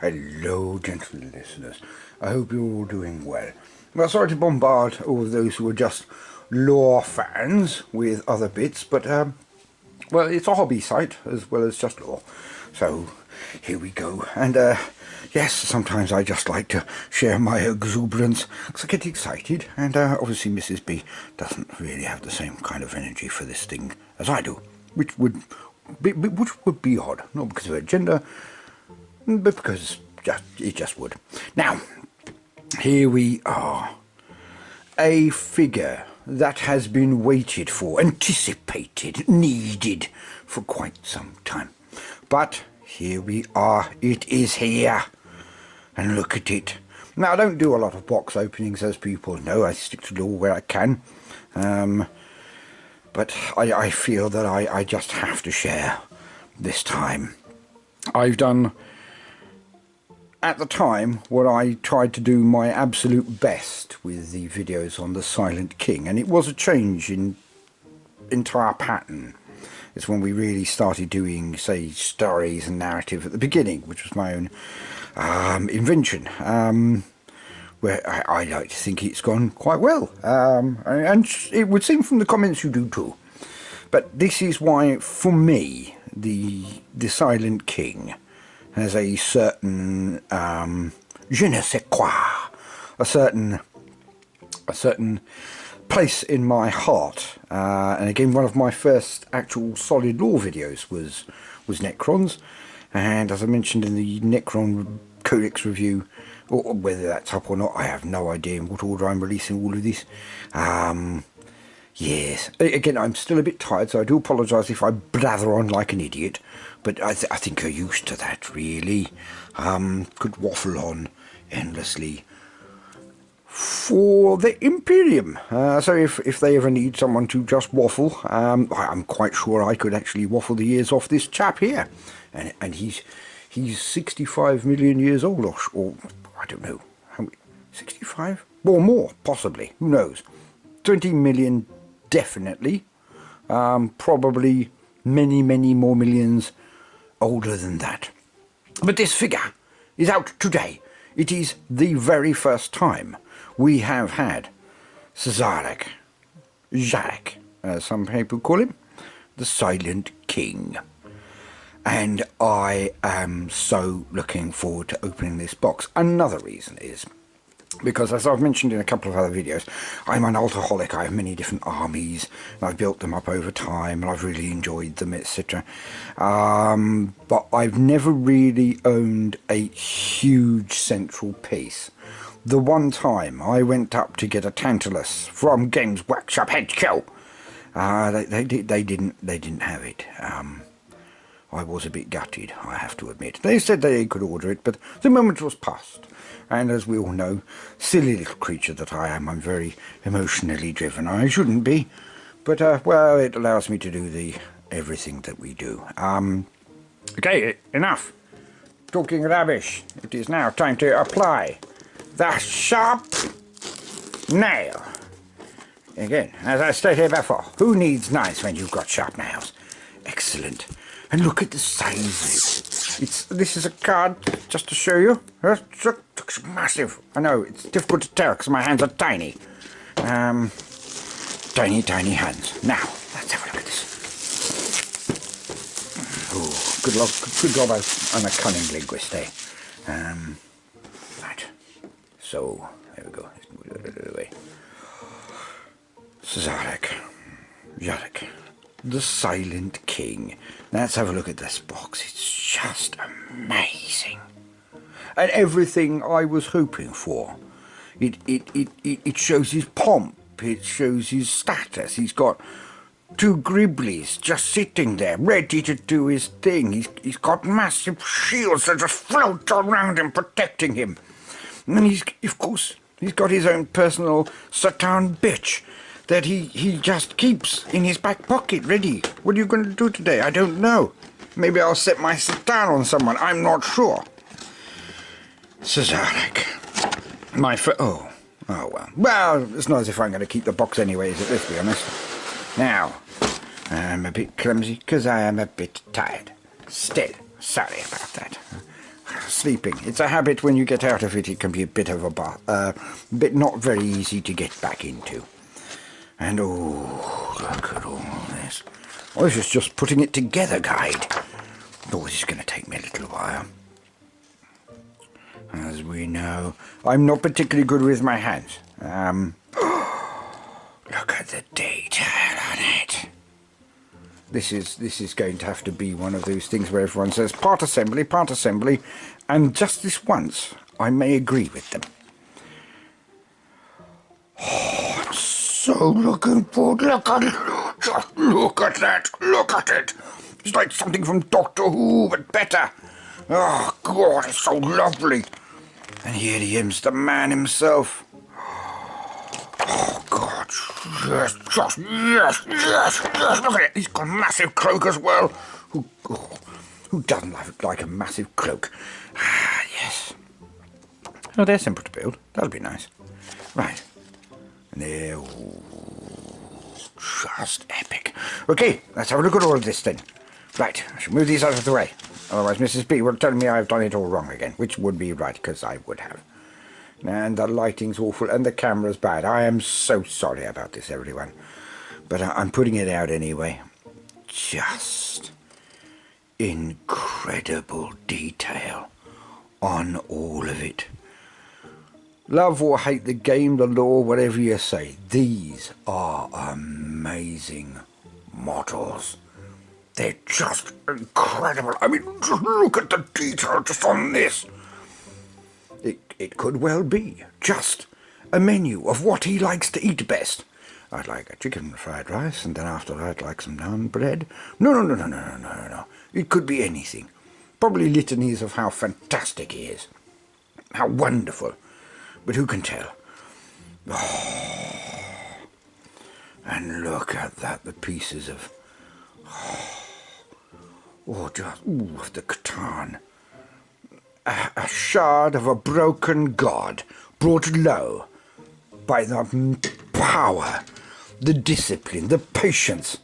Hello, gentle listeners. I hope you're all doing well. Well, sorry to bombard all of those who are just lore fans with other bits, but, well, it's a hobby site as well as just lore. So, here we go. And, yes, sometimes I just like to share my exuberance because I get excited, and obviously Mrs. B doesn't really have the same kind of energy for this thing as I do, which would be odd, not because of her gender, but because it just would. Now, here we are. A figure that has been waited for, anticipated, needed for quite some time. But here we are. It is here. And look at it. Now, I don't do a lot of box openings, as people know. I stick to law where I can. But I feel that I just have to share this time. I've done, at the time, what I tried to do my absolute best with the videos on the Silent King, and it was a change in entire pattern. It's when we really started doing, say, stories and narrative at the beginning, which was my own invention, where I like to think it's gone quite well, and it would seem from the comments you do too. But this is why, for me, the Silent King has a certain je ne sais quoi, a certain place in my heart. And again, one of my first actual solid lore videos was Necrons, and as I mentioned in the Necron Codex review, or whether that's up or not, I have no idea in what order I'm releasing all of this. Yes, again, I'm still a bit tired, so I do apologise if I blather on like an idiot, but I think you're used to that, really. Could waffle on endlessly for the Imperium. So if they ever need someone to just waffle, I'm quite sure I could actually waffle the ears off this chap here. And he's 65 million years old, or I don't know, how many, 65? Or more, possibly, who knows. 20 million, definitely. Probably many, many more millions older than that. But this figure is out today. It is the very first time we have had Szarekh, as some people call him, the Silent King. And I am so looking forward to opening this box. Another reason is because, as I've mentioned in a couple of other videos, I'm an alcoholic. I have many different armies, and I've built them up over time, and I've really enjoyed them, etc. But I've never really owned a huge central piece. The one time I went up to get a Tantalus from Games Workshop HQ, they didn't have it. I was a bit gutted, I have to admit. They said they could order it, but the moment was past. And as we all know, silly little creature that I am, I'm very emotionally driven. I shouldn't be, but, well, it allows me to do everything that we do. Okay, enough talking rubbish. It is now time to apply the sharp nail. Again, as I stated before, who needs knives when you've got sharp nails? Excellent. And look at the size of it. This is a card, just to show you. It's massive. I know, it's difficult to tell because my hands are tiny. Tiny, tiny hands. Now, let's have a look at this. Oh, good job I'm a cunning linguist, eh? Right. So, there we go. Let's move it out of the way. Szarekh. The Silent King. Let's have a look at this box. It's just amazing. And everything I was hoping for. It shows his pomp. It shows his status. He's got two Griblies just sitting there, ready to do his thing. He's got massive shields that just float around him, protecting him. And he's got his own personal Satan bitch that he just keeps in his back pocket, ready. What are you going to do today? I don't know. Maybe I'll set my Satan on someone. I'm not sure. Szarekh. Oh well. Well, it's not as if I'm going to keep the box anyways, let's be honest. Now, I'm a bit clumsy because I am a bit tired. Still, sorry about that. Sleeping. It's a habit. When you get out of it, it can be a bit of a bit not very easy to get back into. And oh, look at all this. Oh, this is just putting it together guide. Oh, this is going to take me a little while. As we know, I'm not particularly good with my hands. Look at the detail on it. This is going to have to be one of those things where everyone says part assembly, and just this once, I may agree with them. Oh, I'm so looking forward. Look at it. Just look at that. Look at it. It's like something from Doctor Who, but better. Oh, God, it's so lovely. And here he is, the man himself. Oh, God, yes, just, yes, look at it. He's got a massive cloak as well. Who doesn't like a massive cloak? Ah, yes. Oh, they're simple to build. That'll be nice. Right. And there, just epic. Okay, let's have a look at all of this then. Right, I should move these out of the way. Otherwise Mrs. B will tell me I've done it all wrong again, which would be right, because I would have. And the lighting's awful, and the camera's bad. I am so sorry about this, everyone. But I'm putting it out anyway. Just incredible detail on all of it. Love or hate the game, the lore, whatever you say, these are amazing models. They're just incredible. I mean, just look at the detail just on this. It could well be just a menu of what he likes to eat best. I'd like a chicken fried rice, and then after that I'd like some naan bread. No. It could be anything. Probably litanies of how fantastic he is. How wonderful. But who can tell? Oh. And look at that, the pieces of... of the Catan. A shard of a broken god, brought low by the power, the discipline, the patience.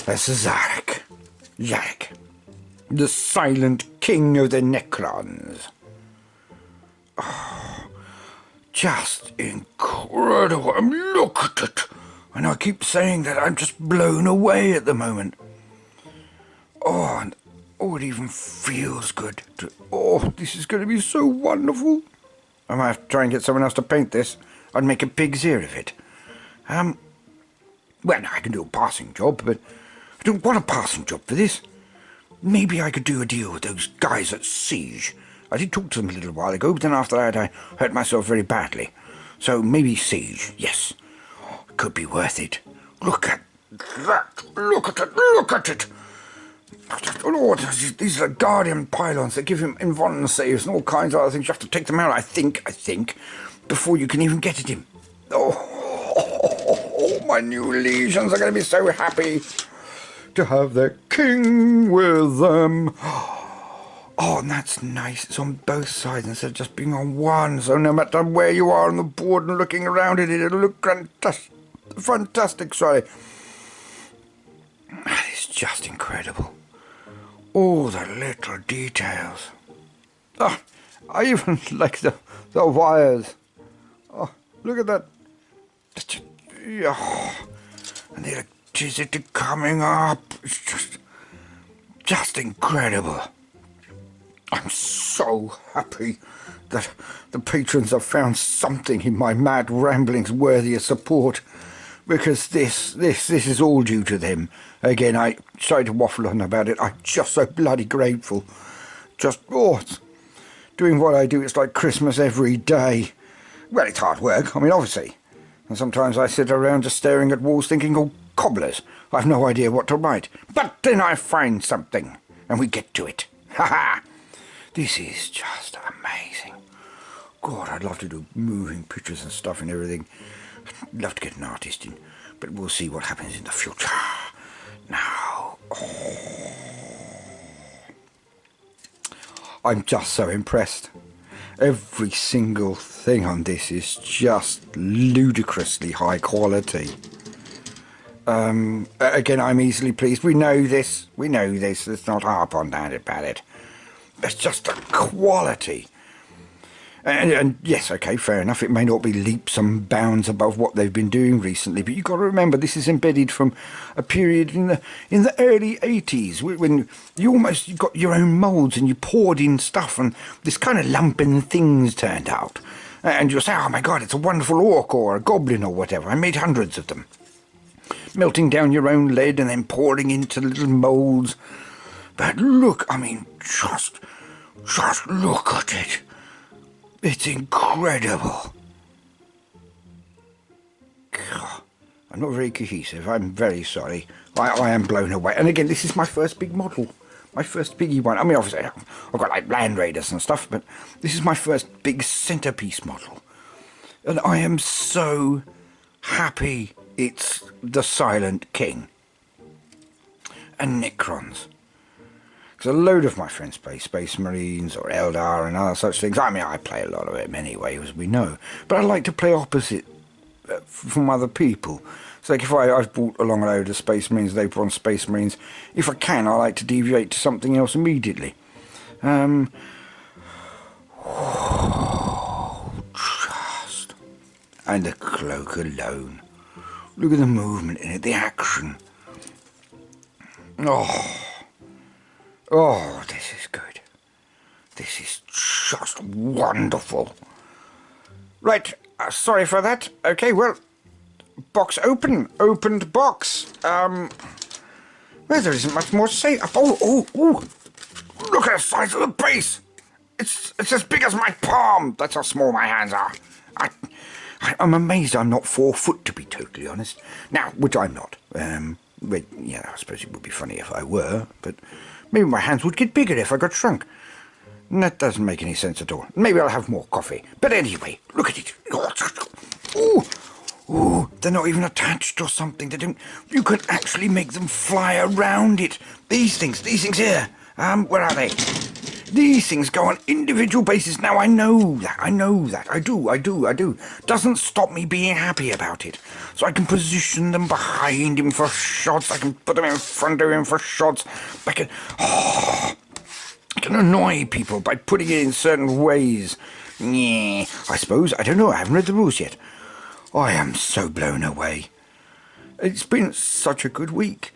That's Szarekh, the silent king of the Necrons. Oh, just incredible. Look at it. And I keep saying that I'm just blown away at the moment. Oh, it even feels good. This is going to be so wonderful. I might have to try and get someone else to paint this. I'd make a pig's ear of it. Well, no, I can do a passing job, but I don't want a passing job for this. Maybe I could do a deal with those guys at Siege. I did talk to them a little while ago, but then after that I hurt myself very badly. So maybe Siege, yes. It could be worth it. Look at that. Look at it. Look at it. Oh, these are guardian pylons that give him invuln saves and all kinds of other things. You have to take them out, I think, before you can even get at him. Oh, my new legions are going to be so happy to have their king with them. Oh, and that's nice. It's on both sides instead of just being on one. So no matter where you are on the board and looking around it, it'll look fantastic. Sorry. It's just incredible. All the little details. Oh, I even like the wires. Oh, look at that. And the electricity coming up. It's just incredible. I'm so happy that the patrons have found something in my mad ramblings worthy of support, because this is all due to them. Again, I tried to waffle on about it. I'm just so bloody grateful. Doing what I do, it's like Christmas every day. Well, it's hard work, I mean, obviously. And sometimes I sit around just staring at walls thinking, oh, cobblers, I've no idea what to write. But then I find something, and we get to it. Ha ha! This is just amazing. God, I'd love to do moving pictures and stuff and everything. I'd love to get an artist in, but we'll see what happens in the future. Now, I'm just so impressed. Every single thing on this is just ludicrously high quality. Again, I'm easily pleased. We know this. We know this. Let's not harp on that about it. It's just the quality. And yes, okay, fair enough. It may not be leaps and bounds above what they've been doing recently, but you've got to remember this is embedded from a period in the early 80s when you got your own moulds and you poured in stuff and this kind of lumping things turned out. And you'll say, oh my God, it's a wonderful orc or a goblin or whatever. I made hundreds of them. Melting down your own lead and then pouring into little moulds. But look, I mean, just look at it. It's incredible. God, I'm not very cohesive. I'm very sorry. I am blown away. And again, this is my first big model. My first biggie one. I mean, obviously, I've got like Land Raiders and stuff, but this is my first big centerpiece model. And I am so happy it's the Silent King. And Necrons. A load of my friends play Space Marines or Eldar and other such things. I mean, I play a lot of them anyway, as we know. But I like to play opposite from other people. So like if I've brought along a load of Space Marines, they've brought Space Marines. If I can, I like to deviate to something else immediately. Just... And the cloak alone. Look at the movement in it, the action. Oh, this is good. This is just wonderful. Right, sorry for that. Okay, well, box open. Opened box. Well, there isn't much more to say. Oh. Look at the size of the base. It's as big as my palm. That's how small my hands are. I'm amazed I'm not 4 foot, to be totally honest. Now, which I'm not. But, yeah, I suppose it would be funny if I were, but... Maybe my hands would get bigger if I got shrunk. That doesn't make any sense at all. Maybe I'll have more coffee. But anyway, look at it. Ooh, they're not even attached or something. They don't. You can actually make them fly around it. These things here. Where are they? These things go on individual bases. Now I know that. I do. Doesn't stop me being happy about it. So I can position them behind him for shots. I can put them in front of him for shots. I can annoy people by putting it in certain ways. Yeah, I suppose. I don't know. I haven't read the rules yet. I am so blown away. It's been such a good week.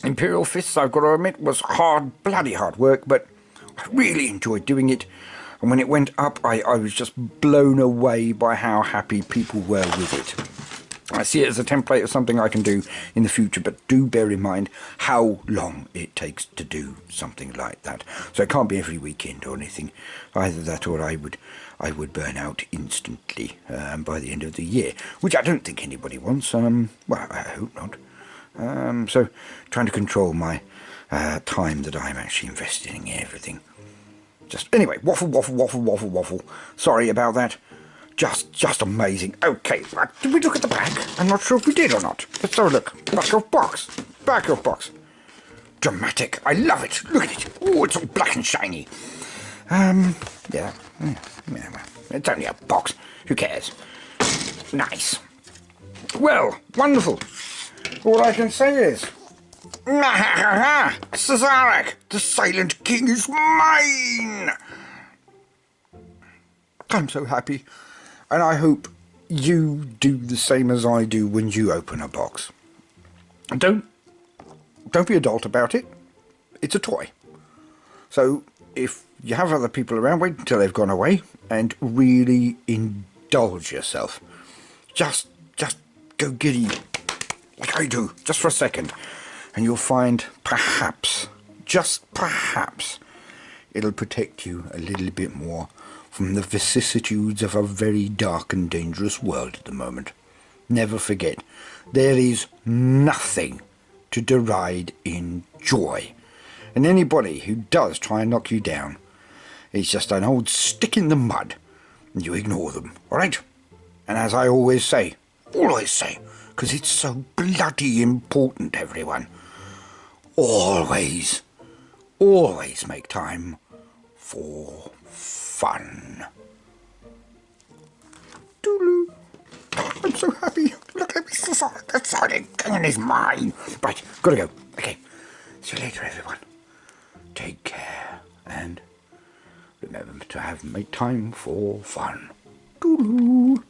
Imperial Fists, I've got to admit, was bloody hard work, but I really enjoyed doing it. And when it went up, I was just blown away by how happy people were with it. I see it as a template of something I can do in the future, but do bear in mind how long it takes to do something like that. So it can't be every weekend or anything. Either that or I would burn out instantly by the end of the year, which I don't think anybody wants. Well, I hope not. So trying to control my time that I'm actually investing in everything. Anyway, waffle. Sorry about that. Just amazing. Okay, did we look at the back? I'm not sure if we did or not. Let's have a look. Back of box. Dramatic. I love it. Look at it. Oh, it's all black and shiny. Yeah, well, it's only a box. Who cares? Nice. Well, wonderful. All I can say is, Szarekh, the Silent King is mine! I'm so happy, and I hope you do the same as I do when you open a box. Don't be adult about it. It's a toy. So if you have other people around, wait until they've gone away and really indulge yourself. Just go giddy. Like I do, just for a second, and you'll find perhaps, just perhaps, it'll protect you a little bit more from the vicissitudes of a very dark and dangerous world at the moment. Never forget, there is nothing to deride in joy, and anybody who does try and knock you down is just an old stick in the mud, and you ignore them, alright? And as I always say, because it's so bloody important, everyone, always make time for fun. Doodaloo. I'm so happy. Look, let me see. the Sonic King is mine. Right, gotta go. Okay, see you later, everyone. Take care, and remember to make time for fun. Toodaloo.